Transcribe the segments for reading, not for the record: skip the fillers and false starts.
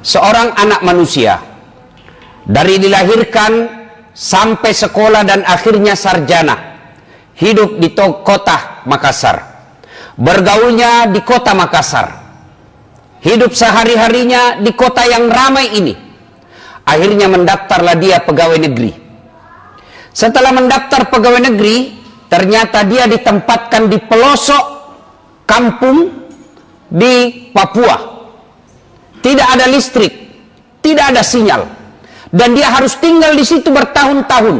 seorang anak manusia dari dilahirkan sampai sekolah dan akhirnya sarjana, hidup di kota Makassar, bergaulnya di kota Makassar, hidup sehari-harinya di kota yang ramai ini. Akhirnya mendaftarlah dia pegawai negeri. Setelah mendaftar pegawai negeri, ternyata dia ditempatkan di pelosok kampung di Papua. Tidak ada listrik, tidak ada sinyal, dan dia harus tinggal di situ bertahun-tahun.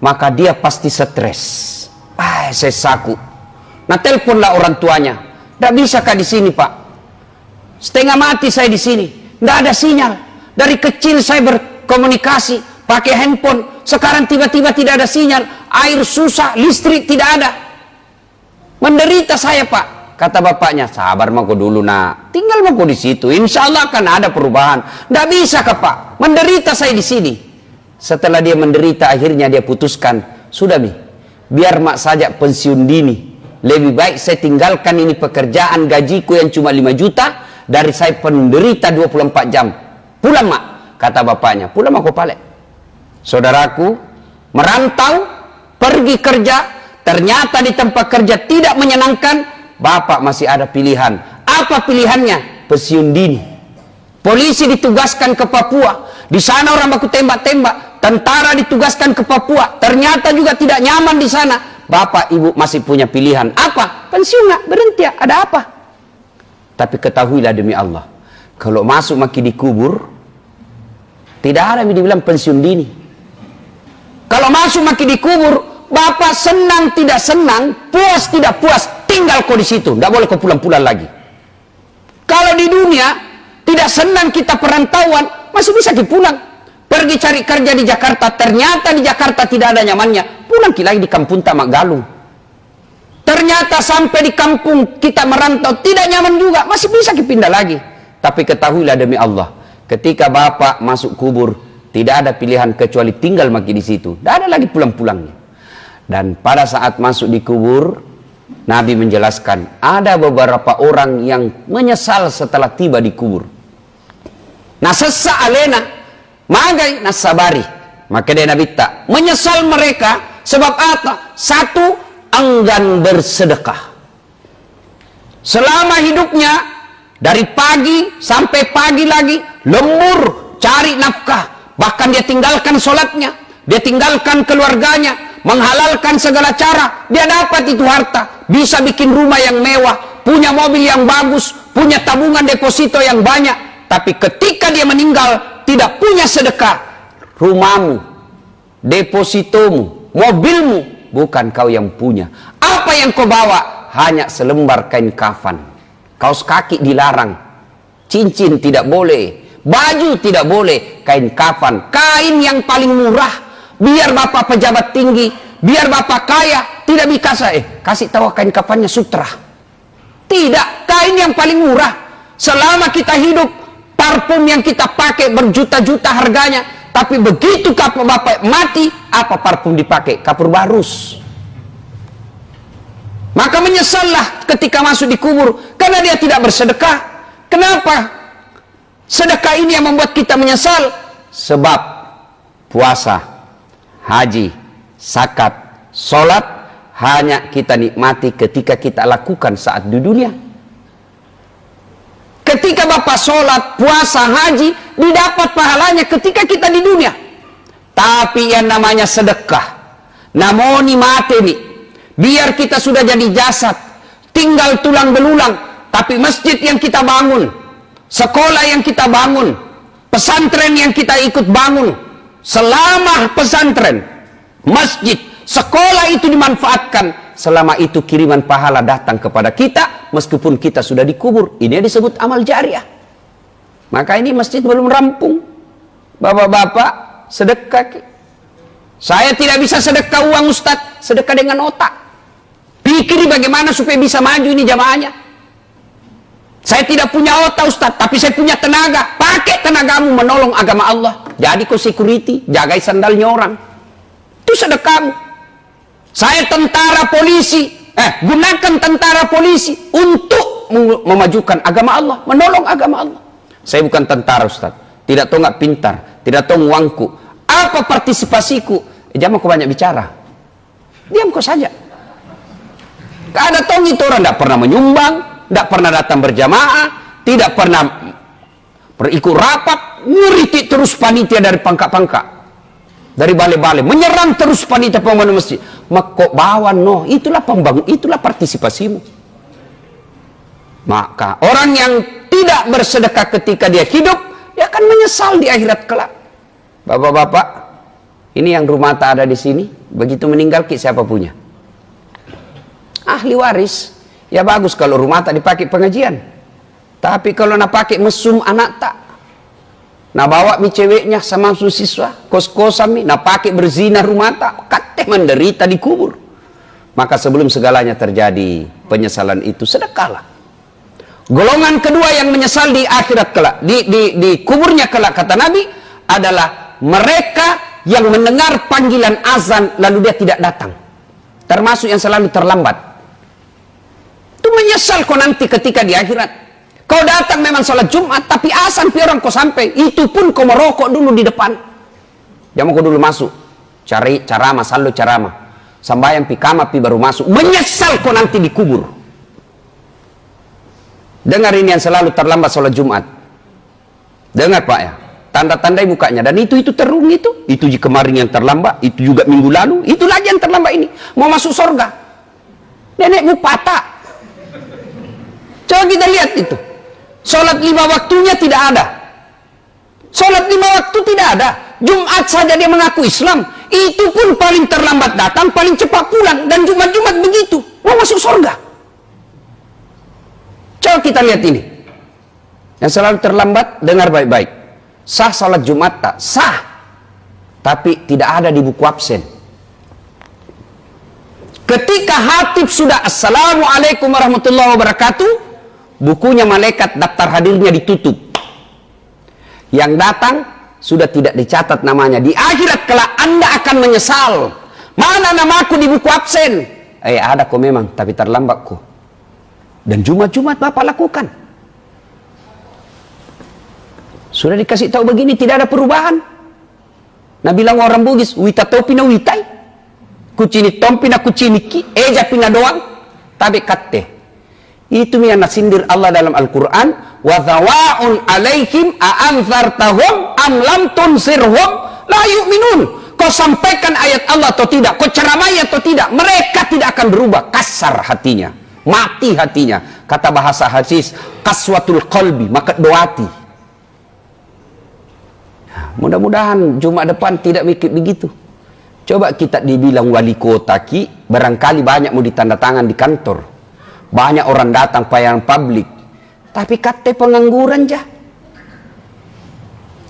Maka dia pasti stres. Saya saku. Nah, teleponlah orang tuanya. Tidak bisakah di sini, Pak? Setengah mati saya di sini. Tidak ada sinyal. Dari kecil saya berkomunikasi pakai handphone. Sekarang tiba-tiba tidak ada sinyal. Air susah, listrik tidak ada. Menderita saya, Pak. Kata bapaknya, sabar mako dulu nak. Tinggal mako di situ. Insya Allah akan ada perubahan. Tidak bisa kah, Pak? Menderita saya di sini. Setelah dia menderita, akhirnya dia putuskan, sudah Mi, biar mak saja pensiun dini. Lebih baik saya tinggalkan ini pekerjaan gajiku yang cuma 5 juta dari saya penderita 24 jam. Pulang mak, kata bapaknya. Pulang mak Pale. Saudaraku, merantau, pergi kerja, ternyata di tempat kerja tidak menyenangkan. Bapak masih ada pilihan. Apa pilihannya? Pensiun dini. Polisi ditugaskan ke Papua. Di sana orang baku tembak-tembak. Tentara ditugaskan ke Papua. Ternyata juga tidak nyaman di sana. Bapak ibu masih punya pilihan. Apa? Pensiun nggak? Berhenti ya? Ada apa? Tapi ketahuilah demi Allah, kalau masuk maki dikubur, tidak ada yang dibilang pensiun dini. Kalau masuk maki dikubur, Bapak senang tidak senang, puas tidak puas, tinggal kau di situ, tidak boleh kau pulang-pulang lagi. Kalau di dunia tidak senang kita perantauan, masih bisa dipulang. Pergi cari kerja di Jakarta, ternyata di Jakarta tidak ada nyamannya, pulang lagi di kampung Tamak Galung. Ternyata sampai di kampung kita merantau tidak nyaman juga, masih bisa dipindah lagi. Tapi ketahuilah demi Allah, ketika Bapak masuk kubur, tidak ada pilihan kecuali tinggal maki di situ. Tidak ada lagi pulang-pulangnya. Dan pada saat masuk di kubur, Nabi menjelaskan, ada beberapa orang yang menyesal setelah tiba di kubur. Nah, sesa alena, magai nasabari. Maka dia Nabi tak menyesal mereka sebab apa? Satu, enggan bersedekah. Selama hidupnya, dari pagi sampai pagi lagi, lembur cari nafkah. Bahkan dia tinggalkan sholatnya, dia tinggalkan keluarganya, menghalalkan segala cara. Dia dapat itu harta, bisa bikin rumah yang mewah, punya mobil yang bagus, punya tabungan deposito yang banyak. Tapi ketika dia meninggal, tidak punya sedekah. Rumahmu, depositomu, mobilmu, bukan kau yang punya. Apa yang kau bawa? Hanya selembar kain kafan. Kaos kaki dilarang, cincin tidak boleh, baju tidak boleh, kain kafan, kain yang paling murah. Biar Bapak pejabat tinggi, biar Bapak kaya, tidak bisa kasih tahu kain kafannya sutra. Tidak, kain yang paling murah. Selama kita hidup, parfum yang kita pakai berjuta-juta harganya. Tapi begitu Bapak mati, apa parfum dipakai? Kapur barus. Maka menyesallah ketika masuk di kubur, karena dia tidak bersedekah. Kenapa? Sedekah ini yang membuat kita menyesal. Sebab puasa, haji, zakat, sholat, hanya kita nikmati ketika kita lakukan saat di dunia. Ketika Bapak sholat, puasa, haji, didapat pahalanya ketika kita di dunia. Tapi yang namanya sedekah, namoni mati nih, biar kita sudah jadi jasad, tinggal tulang belulang, tapi masjid yang kita bangun, sekolah yang kita bangun, pesantren yang kita ikut bangun, selama pesantren, masjid, sekolah itu dimanfaatkan, selama itu kiriman pahala datang kepada kita, meskipun kita sudah dikubur. Ini disebut amal jariah. Maka ini masjid belum rampung. Bapak-bapak, sedekah. Saya tidak bisa sedekah uang Ustadz, sedekah dengan otak. Pikir bagaimana supaya bisa maju ini jamaahnya. Saya tidak punya otak Ustadz, tapi saya punya tenaga. Pakai tenagamu menolong agama Allah. Jadi kau security, jagai sandalnya orang. Itu sedekahmu. Saya tentara polisi, gunakan tentara polisi untuk memajukan agama Allah, menolong agama Allah. Saya bukan tentara, Ustaz. Tidak tahu nggak pintar, tidak tahu uangku. Apa partisipasiku? Jangan kau banyak bicara. Diam kau saja. Gak ada tahu itu orang, tidak pernah menyumbang, tidak pernah datang berjamaah, tidak pernah berikut rapat, ngeritik terus panitia dari pangkak-pangkak, dari balai-balai, menyerang terus panitia pembangunan masjid. Maka bawa no, itulah pembangun, itulah partisipasimu. Maka orang yang tidak bersedekah ketika dia hidup, dia akan menyesal di akhirat kelak. Bapak-bapak, ini yang rumah tak ada di sini, begitu meninggal siapa punya? Ahli waris. Ya bagus kalau rumah tak dipakai pengajian. Tapi kalau nak pakai mesum anak tak, nak bawa mi ceweknya sama siswa, kos-kosan mi, nak pakai berzina rumah tak, kate menderita di kubur. Maka sebelum segalanya terjadi, penyesalan itu sedekahlah. Golongan kedua yang menyesal di akhirat kelak, di kuburnya kelak, kata Nabi, adalah mereka yang mendengar panggilan azan lalu dia tidak datang. Termasuk yang selalu terlambat. Itu menyesal kau nanti ketika di akhirat. Kau datang memang sholat Jumat, tapi azan pi orang kau sampai. Itu pun kau merokok dulu di depan. Jangan kau dulu masuk. Cari carama, sallu carama. Sambayang pi kama pi baru masuk. Menyesal kau nanti di kubur. Dengar ini yang selalu terlambat sholat Jumat. Dengar Pak ya. Tanda-tandai mukanya. Dan itu terung itu. Itu kemarin yang terlambat. Itu juga minggu lalu. Itu lagi yang terlambat ini. Mau masuk surga. Nenekmu patah. Coba kita lihat itu. Sholat 5 waktunya tidak ada. Sholat 5 waktu tidak ada. Jumat saja dia mengaku Islam. Itu pun paling terlambat datang, paling cepat pulang. Dan Jumat-Jumat begitu. Mau masuk surga. Coba kita lihat ini. Yang selalu terlambat, dengar baik-baik. Sah sholat Jumat tak? Sah. Tapi tidak ada di buku absen. Ketika hatib sudah Assalamualaikum warahmatullahi wabarakatuh, bukunya malaikat daftar hadirnya ditutup. Yang datang sudah tidak dicatat namanya. Di akhirat kelak Anda akan menyesal. Mana namaku di buku absen? Ada kok memang, tapi terlambat kok. Dan Jumat-Jumat Bapak lakukan. Sudah dikasih tahu begini, tidak ada perubahan. Nah bilang orang Bugis, wita topi na witai. Kucini tompi na kucini ki, eja pina doang. Tapi katte. Itu yang nasindir Allah dalam Al-Quran. Wa dhawa'un alaihim a'anzartahum am lam tunsirhum la yu'minun. Kau sampaikan ayat Allah atau tidak, kau ceramai atau tidak, mereka tidak akan berubah. Kasar hatinya, mati hatinya. Kata bahasa hadis, kaswatul qalbi, maka doati. Mudah-mudahan Jumat depan tidak mikir begitu. Coba kita dibilang wali kota ki, barangkali banyak mau ditandatangan di kantor. Banyak orang datang pelayanan publik. Tapi kata pengangguran jah.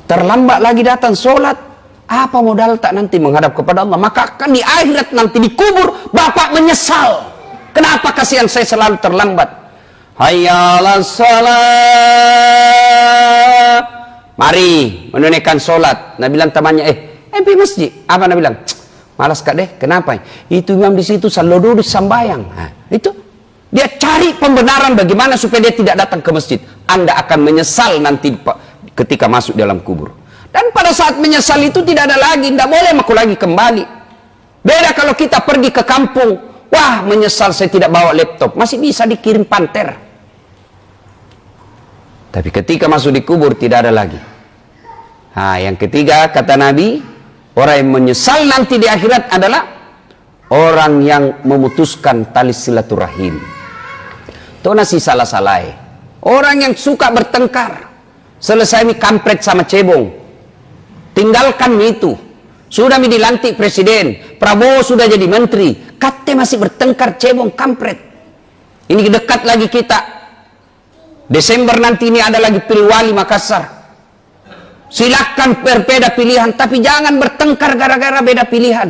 Terlambat lagi datang sholat. Apa modal tak nanti menghadap kepada Allah? Maka akan di akhirat nanti dikubur. Bapak menyesal. Kenapa kasihan saya selalu terlambat? Hayya 'alas salat. Mari menunaikan sholat. Nabi bilang temannya, pergi masjid. Apa Nabi bilang? Malas kak deh. Kenapa? Itu imam di situ selalu duduk sambayang. Itu dia cari pembenaran bagaimana supaya dia tidak datang ke masjid. Anda akan menyesal nanti ketika masuk dalam kubur. Dan pada saat menyesal itu tidak ada lagi, tidak boleh aku lagi kembali. Beda kalau kita pergi ke kampung. Wah, menyesal saya tidak bawa laptop. Masih bisa dikirim panter. Tapi ketika masuk di kubur tidak ada lagi. Yang ketiga kata Nabi, orang yang menyesal nanti di akhirat adalah orang yang memutuskan tali silaturahim. Itu nasi salah-salah. Orang yang suka bertengkar. Selesai mi kampret sama cebong. Tinggalkan itu. Sudah mi dilantik presiden. Prabowo sudah jadi menteri. Kate masih bertengkar cebong kampret. Ini dekat lagi kita. Desember nanti ini ada lagi pilih wali Makassar. Silakan berbeda pilihan, tapi jangan bertengkar gara-gara beda pilihan.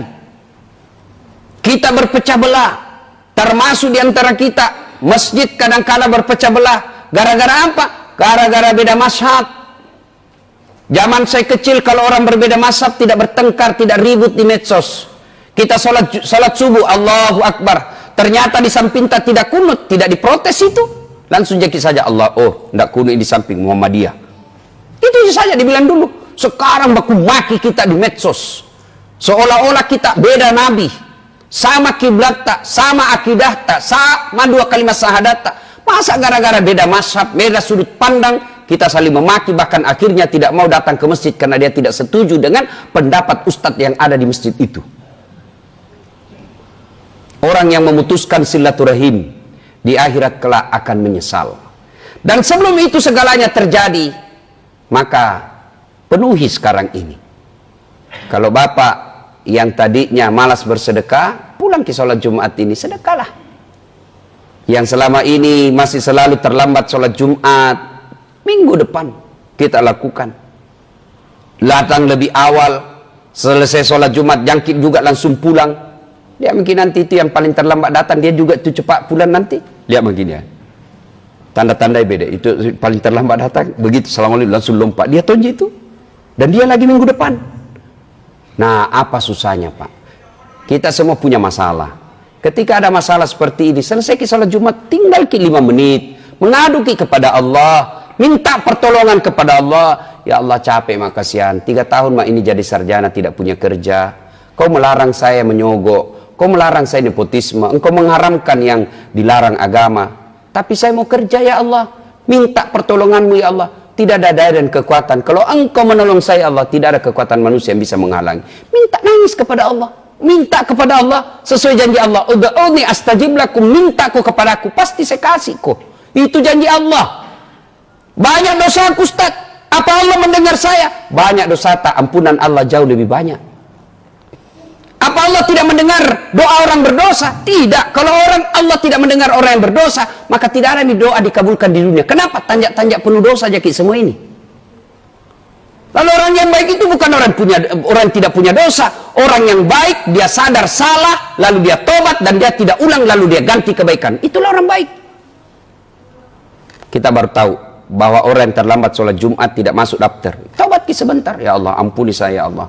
Kita berpecah belah, termasuk di antara kita. Masjid kadang-kala berpecah belah. Gara-gara apa? Gara-gara beda mazhab. Zaman saya kecil kalau orang berbeda mazhab tidak bertengkar, tidak ribut di medsos. Kita salat subuh, Allahu Akbar. Ternyata di samping tidak kunut, tidak diprotes itu. Langsung jadi saja Allah, tidak kunut di samping Muhammadiyah. Itu saja dibilang dulu. Sekarang baku maki kita di medsos. Seolah-olah kita beda nabi. Sama kiblat tak, sama akidah tak, sama dua kalimat syahadat tak. Masa gara-gara beda mazhab, beda sudut pandang, kita saling memaki, bahkan akhirnya tidak mau datang ke masjid karena dia tidak setuju dengan pendapat ustadz yang ada di masjid itu. Orang yang memutuskan silaturahim di akhirat kelak akan menyesal. Dan sebelum itu segalanya terjadi, maka penuhi sekarang ini. Kalau bapak yang tadinya malas bersedekah, pulang ke sholat Jumat ini, sedekahlah. Yang selama ini masih selalu terlambat sholat Jumat, minggu depan kita lakukan. Datang lebih awal, selesai sholat Jumat, jangkit juga langsung pulang. Dia mungkin nanti itu yang paling terlambat datang, dia juga itu cepat pulang nanti. Lihat begini ya. Tanda-tanda beda, itu paling terlambat datang, begitu assalamualaikum langsung lompat. Dia tonji itu. Dan dia lagi minggu depan. Nah, apa susahnya Pak? Kita semua punya masalah. Ketika ada masalah seperti ini, selesai salat Jumat, tinggal 5 menit. Mengadu kepada Allah. Minta pertolongan kepada Allah. Ya Allah, capek mak, kasihan. 3 tahun mak ini jadi sarjana, tidak punya kerja. Kau melarang saya menyogok. Kau melarang saya nepotisme. Engkau mengharamkan yang dilarang agama. Tapi saya mau kerja ya Allah. Minta pertolonganmu ya Allah. Tidak ada daya dan kekuatan. Kalau engkau menolong saya Allah, tidak ada kekuatan manusia yang bisa menghalangi. Minta, nangis kepada Allah. Minta kepada Allah sesuai janji Allah. Ud'uni astajib lakum, mintaku kepadaku, pasti saya kasih kok. Itu janji Allah. Banyak dosa aku Ustaz. Apa Allah mendengar saya? Banyak dosa tak, ampunan Allah jauh lebih banyak. Apa Allah tidak mendengar doa orang berdosa? Tidak. Kalau Allah tidak mendengar orang yang berdosa, maka tidak ada nih doa dikabulkan di dunia. Kenapa? Tanjak-tanjak penuh dosa aja semua ini. Lalu orang yang baik itu bukan orang yang tidak punya dosa. Orang yang baik, dia sadar salah, lalu dia tobat, dan dia tidak ulang, lalu dia ganti kebaikan. Itulah orang baik. Kita baru tahu bahwa orang yang terlambat sholat Jumat tidak masuk daftar. Tobat sebentar. Ya Allah, ampuni saya ya Allah.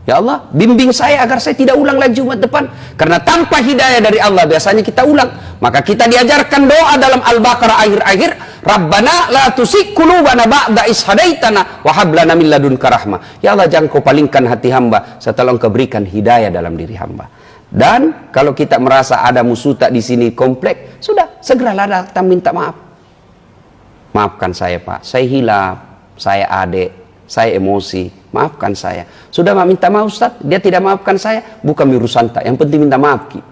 Ya Allah, bimbing saya agar saya tidak ulang lagi Jumat depan. Karena tanpa hidayah dari Allah biasanya kita ulang. Maka kita diajarkan doa dalam Al-Baqarah akhir-akhir, Rabbana la tuzigh qulubana ba'da idh hadaitana wa hab lana min ladunka rahmah. Ya Allah, jangan kau palingkan hati hamba setelah engkau berikan hidayah dalam diri hamba. Dan kalau kita merasa ada musuh tak di sini komplek, sudah segeralah datang minta maaf. Maafkan saya Pak, saya hilaf, saya adik, saya emosi. Maafkan saya. Sudah minta maaf Ustaz, dia tidak maafkan saya, bukan urusan tak. Yang penting minta maaf Ki.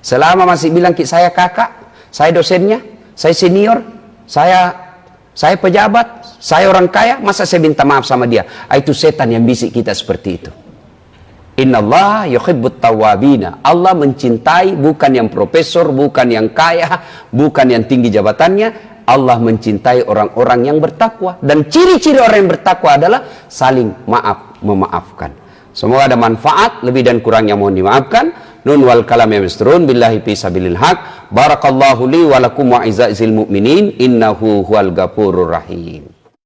Selama masih bilang Ki, saya kakak, saya dosennya, saya senior, saya pejabat, saya orang kaya, masa saya minta maaf sama dia? Itu setan yang bisik kita seperti itu. Innallaha yuhibbut tawwabina. Allah mencintai bukan yang profesor, bukan yang kaya, bukan yang tinggi jabatannya. Allah mencintai orang-orang yang bertakwa. Dan ciri-ciri orang yang bertakwa adalah saling maaf, memaafkan. Semoga ada manfaat, lebih dan kurangnya mohon dimaafkan. Nun wal kalam yamsturun billahi fi sabilil haq. Barakallahu li wa lakum wa izza'il mu'minin innahu huwal ghafurur rahim.